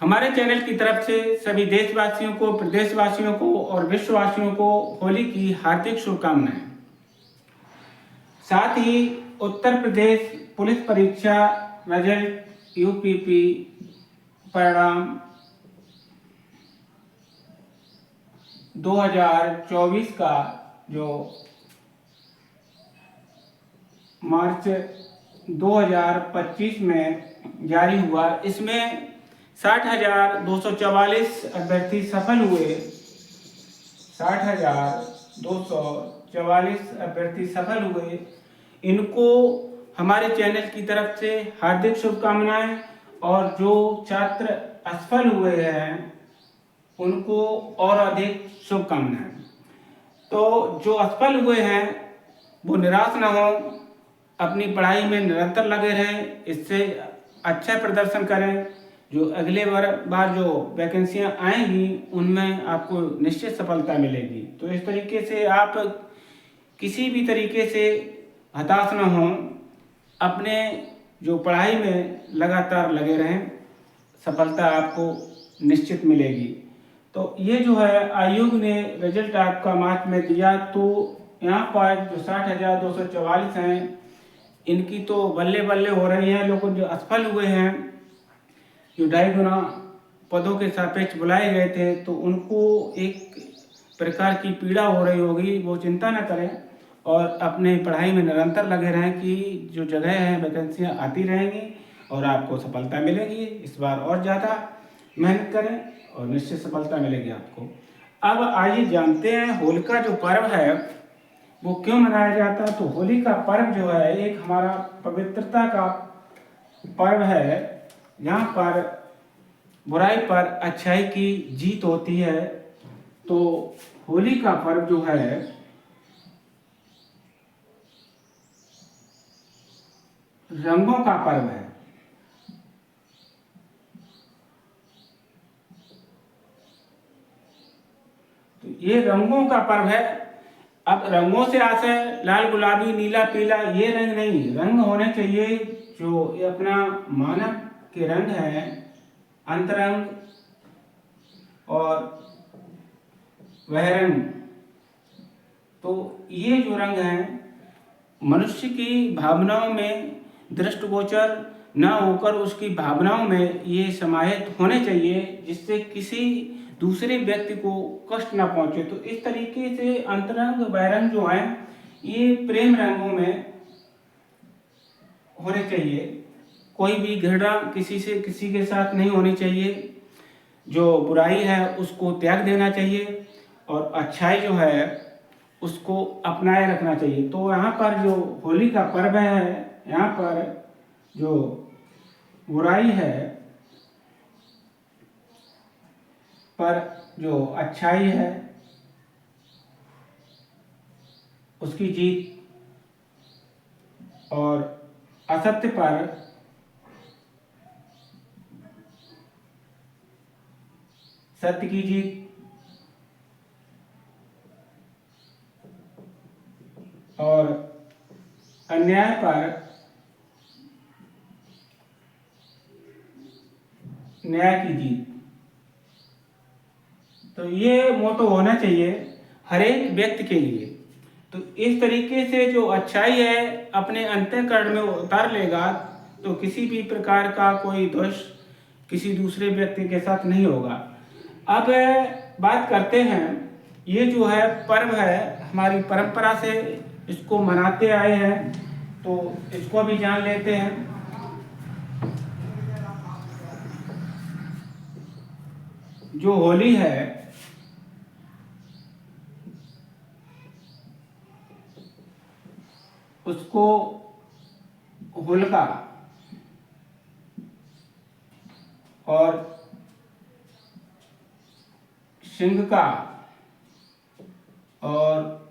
हमारे चैनल की तरफ से सभी देशवासियों को, प्रदेशवासियों को और विश्ववासियों को होली की हार्दिक शुभकामनाएं। साथ ही उत्तर प्रदेश पुलिस परीक्षा रिजल्ट यूपीपी परिणाम 2024 का जो मार्च 2025 में जारी हुआ, इसमें 60,244 अभ्यर्थी सफल हुए। 60,244 अभ्यर्थी सफल हुए। इनको हमारे चैनल की तरफ से हार्दिक शुभकामनाएं, और जो छात्र असफल हुए हैं उनको और अधिक शुभकामनाएं। तो जो असफल हुए हैं वो निराश न हो, अपनी पढ़ाई में निरंतर लगे रहें, इससे अच्छा प्रदर्शन करें। जो अगले बार जो वैकेंसियां आएंगी उनमें आपको निश्चित सफलता मिलेगी। तो इस तरीके से आप किसी भी तरीके से हताश न हों, अपने जो पढ़ाई में लगातार लगे रहें, सफलता आपको निश्चित मिलेगी। तो ये जो है आयोग ने रिजल्ट आपका मार्च में दिया, तो यहाँ पर जो 60,244 हैं इनकी तो बल्ले बल्ले हो रही है। लोग जो असफल हुए हैं, जो 2.5 गुना पदों के सापेक्ष बुलाए गए थे, तो उनको एक प्रकार की पीड़ा हो रही होगी। वो चिंता न करें और अपने पढ़ाई में निरंतर लगे रहें कि जो जगह है वैकेंसियाँ आती रहेंगी और आपको सफलता मिलेगी। इस बार और ज़्यादा मेहनत करें और निश्चित सफलता मिलेगी आपको। अब आइए जानते हैं होलिका जो पर्व है वो क्यों मनाया जाता है। तो होली का पर्व जो है एक हमारा पवित्रता का पर्व है, यहाँ पर बुराई पर अच्छाई की जीत होती है। तो होली का पर्व जो है रंगों का पर्व है। तो ये रंगों का पर्व है। अब रंगों से आशय लाल, गुलाबी, नीला, पीला ये रंग नहीं, रंग होने चाहिए जो ये अपना मानव के रंग है, अंतरंग और वह रंग। तो ये जो रंग हैं मनुष्य की भावनाओं में दृष्टिगोचर न होकर उसकी भावनाओं में ये समाहित होने चाहिए, जिससे किसी दूसरे व्यक्ति को कष्ट ना पहुंचे। तो इस तरीके से अंतरंग बहिरंग जो हैं ये प्रेम रंगों में होने चाहिए। कोई भी घृणा किसी से, किसी के साथ नहीं होनी चाहिए। जो बुराई है उसको त्याग देना चाहिए और अच्छाई जो है उसको अपनाए रखना चाहिए। तो यहाँ पर जो होली का पर्व है, यहाँ पर जो बुराई है पर जो अच्छाई है उसकी जीत, और असत्य पर सत्य की जीत, और अन्याय पर न्याय की जीत। तो ये मोटो होना चाहिए हर एक व्यक्ति के लिए। तो इस तरीके से जो अच्छाई है अपने अंतःकरण में उतार लेगा तो किसी भी प्रकार का कोई दोष किसी दूसरे व्यक्ति के साथ नहीं होगा। अब बात करते हैं, ये जो है पर्व है हमारी परंपरा से इसको मनाते आए हैं, तो इसको भी जान लेते हैं। जो होली है उसको होलिका और सिंह का और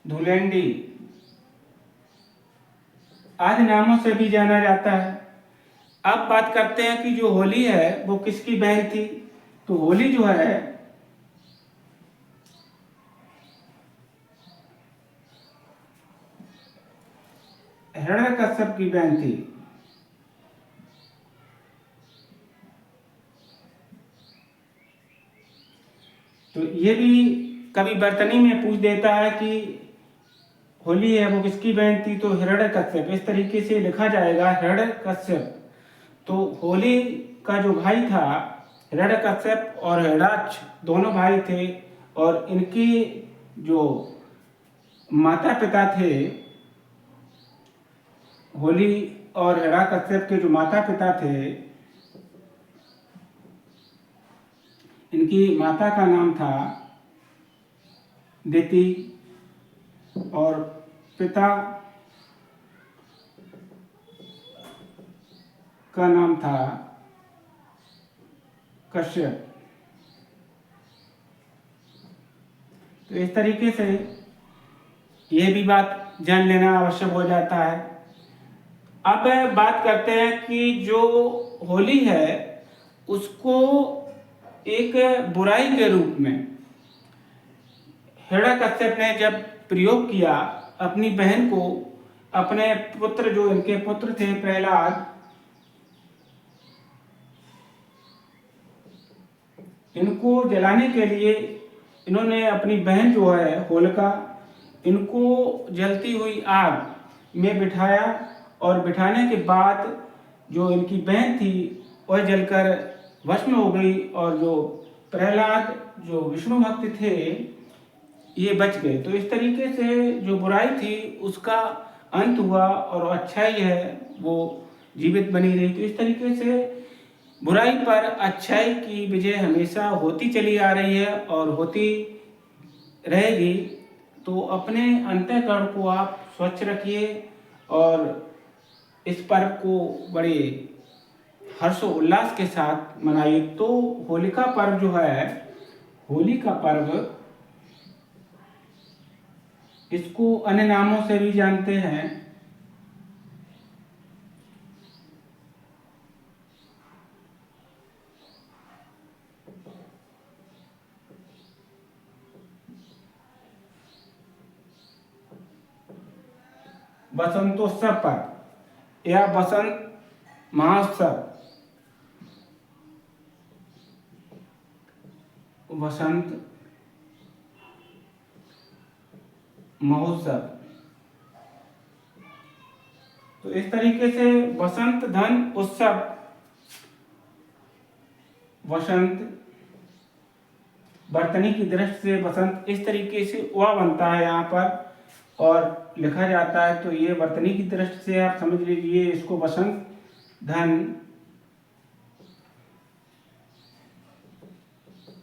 धुलेंडी आदि नामों से भी जाना जाता है। अब बात करते हैं कि जो होली है वो किसकी बहन थी। तो होली जो है हिरण्यकश्यप की बहन थी। ये भी कभी बर्तनी में पूछ देता है कि होली है वो किसकी बहन थी, तो हिरण्यकश्यप, इस तरीके से लिखा जाएगा हिरण्यकश्यप। तो होली का जो भाई था हिरण्यकश्यप और हिरण्याक्ष दोनों भाई थे, और इनके जो माता पिता थे, होली और हिरण्यकश्यप के जो माता पिता थे, इनकी माता का नाम था दिति और पिता का नाम था कश्यप। तो इस तरीके से यह भी बात जान लेना आवश्यक हो जाता है। अब बात करते हैं कि जो होली है उसको एक बुराई के रूप में हिरण्यकश्यप ने जब प्रयोग किया अपनी बहन को, अपने पुत्र, जो इनके पुत्र थे प्रहलाद, इनको जलाने के लिए इन्होंने अपनी बहन जो है होलिका, इनको जलती हुई आग में बिठाया, और बिठाने के बाद जो इनकी बहन थी वह जलकर भस्म हो गई, और जो प्रहलाद जो विष्णु भक्त थे ये बच गए। तो इस तरीके से जो बुराई थी उसका अंत हुआ और अच्छाई है वो जीवित बनी रही। तो इस तरीके से बुराई पर अच्छाई की विजय हमेशा होती चली आ रही है और होती रहेगी। तो अपने अंतःकरण को आप स्वच्छ रखिए और इस पर्व को बड़े हर्ष उल्लास के साथ मनाइए। तो होलिका पर्व जो है, होली का पर्व, इसको अन्य नामों से भी जानते हैं। बसंतोत्सव पर्व या बसंत महोत्सव, वसंत महोत्सव। तो इस तरीके से वसंत धन उत्सव, वसंत वर्तनी की दृष्टि से वसंत इस तरीके से हुआ बनता है यहाँ पर और लिखा जाता है। तो ये वर्तनी की दृष्टि से आप समझ लीजिए इसको वसंत धन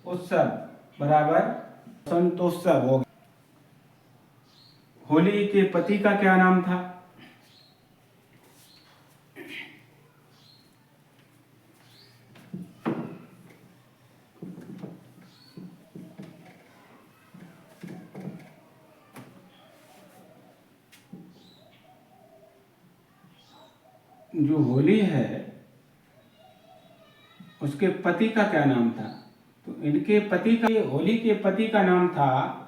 उत्सव बराबर वसंतोत्सव हो गया। होली के पति का क्या नाम था? जो होली है उसके पति का क्या नाम था? तो इनके पति का, होली के पति का नाम था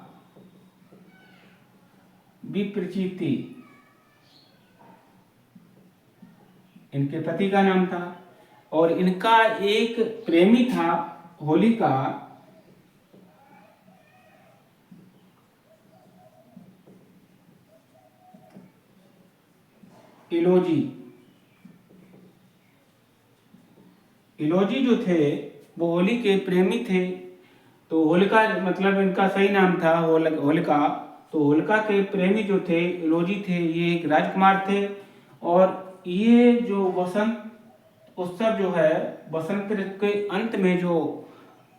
विप्रचिति, इनके पति का नाम था। और इनका एक प्रेमी था होली का, इलोजी। इलोजी जो थे वो होली के प्रेमी थे। तो होलिका मतलब इनका सही नाम था होलिका। तो होलिका के प्रेमी जो थे इलोजी थे, ये एक राजकुमार थे। और ये जो वसंत उत्सव जो है, वसंत ऋतु के अंत में जो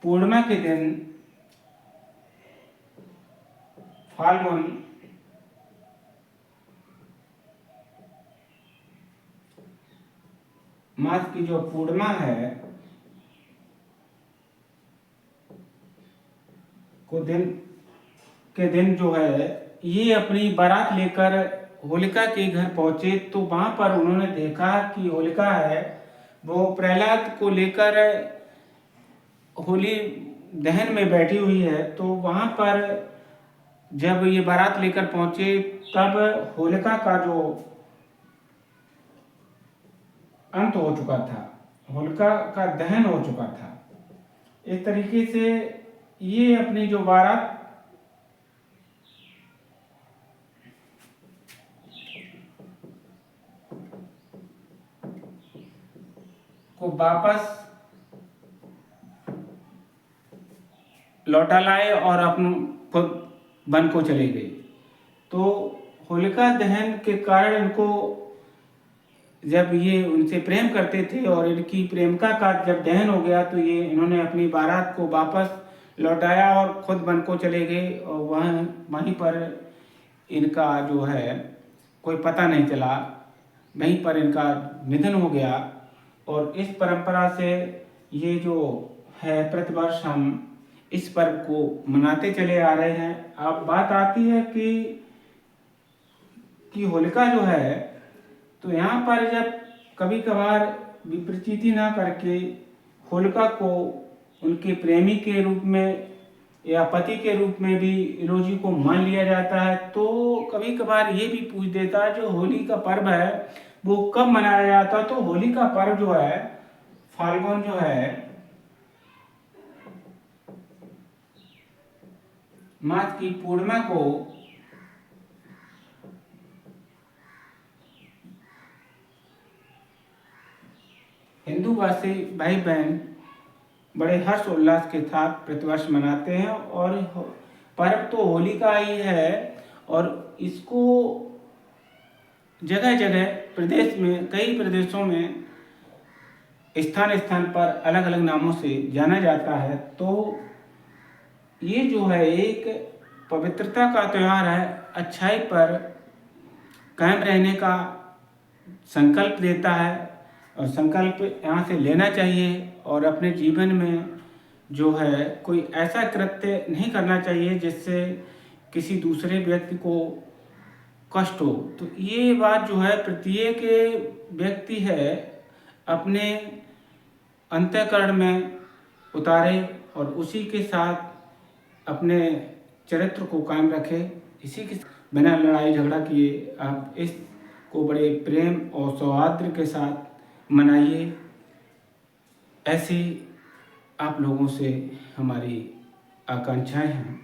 पूर्णिमा के दिन, फाल्गुन मास की जो पूर्णिमा है को दिन जो है, ये अपनी बारात लेकर होलिका के घर पहुंचे। तो वहां पर उन्होंने देखा कि होलिका है वो प्रहलाद को लेकर होली दहन में बैठी हुई है। तो वहां पर जब ये बारात लेकर पहुंचे तब होलिका का जो अंत हो चुका था, होलिका का दहन हो चुका था। इस तरीके से ये अपनी जो बारात को वापस लौटा लाए और अपने खुद वन को चले गए। तो होलिका दहन के कारण इनको, जब ये उनसे प्रेम करते थे और इनकी प्रेमिका का जब दहन हो गया तो ये इन्होंने अपनी बारात को वापस लौटाया और खुद वन को चले गए, और वहीं पर इनका जो है कोई पता नहीं चला, वहीं पर इनका निधन हो गया। और इस परंपरा से ये जो है प्रतिवर्ष हम इस पर्व को मनाते चले आ रहे हैं। अब बात आती है कि होलिका जो है, तो यहाँ पर जब कभी कभार विपरीत ना करके होलिका को उनके प्रेमी के रूप में या पति के रूप में भी इलोजी को मान लिया जाता है, तो कभी कभार ये भी पूछ देता है जो होली का पर्व है वो कब मनाया जाता है। तो होली का पर्व जो है फाल्गुन जो है मास की पूर्णिमा को हिंदू भाषी भाई बहन बड़े हर्ष उल्लास के साथ प्रतिवर्ष मनाते हैं। और पर्व तो होली का ही है, और इसको जगह जगह प्रदेश में, कई प्रदेशों में स्थान स्थान पर अलग अलग नामों से जाना जाता है। तो ये जो है एक पवित्रता का त्यौहार है, अच्छाई पर कायम रहने का संकल्प देता है, और संकल्प यहाँ से लेना चाहिए। और अपने जीवन में जो है कोई ऐसा कृत्य नहीं करना चाहिए जिससे किसी दूसरे व्यक्ति को कष्ट हो। तो ये बात जो है प्रत्येक व्यक्ति है अपने अंतःकरण में उतारे और उसी के साथ अपने चरित्र को कायम रखे। इसी के बिना लड़ाई झगड़ा किए आप इसको बड़े प्रेम और सौहार्द के साथ मनाइए। ऐसी आप लोगों से हमारी आकांक्षाएं हैं।